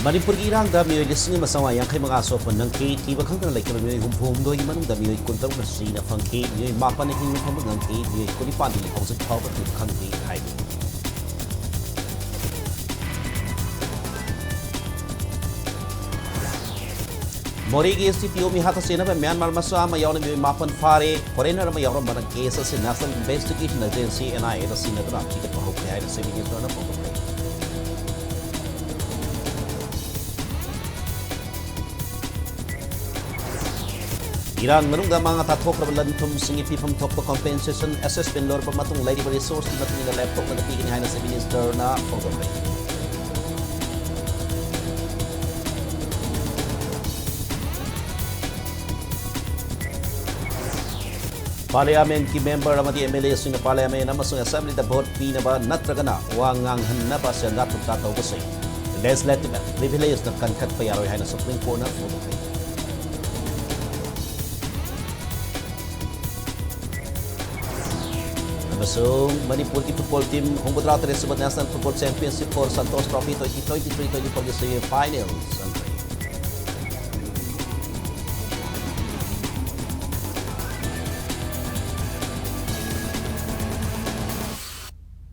Manipur ki irang da miyoi lising ma sawa yang kai mga so pon nang ki ti ba khang kan lai ka miyoi hum phum do yi manung da miyoi kun taw na si na phang ki miyoi ma pa ne hing pham ngang ki miyoi ko ni pan di hong sa thaw ba tu khang ki hai Mori ki STPO mi hata sena ba Myanmar ma sa ma yaw na miyoi ma pan fare foreigner ma yaw ba na case sa National Investigation Agency NIA da sina da ti ka pa ho kai da se mi na pa ko Iran menunggu mga tatok na balantum singi pipam tok pa compensation assessment lor pa matung lady ba resource di matung na laptop na napigin ni sa minister na photoplay. Parliament ki member na mati MLA sing parliament na masung assembly da vote pi na ba natraga na wangang hanna ba sa dapat tataw ko say legislative privilege na kankat pa yaro hay na Supreme Court na photoplay. Masung Manipur ki football team humbudrata rin sa National Football Championship for Santos Trophy 2023-2024 finals.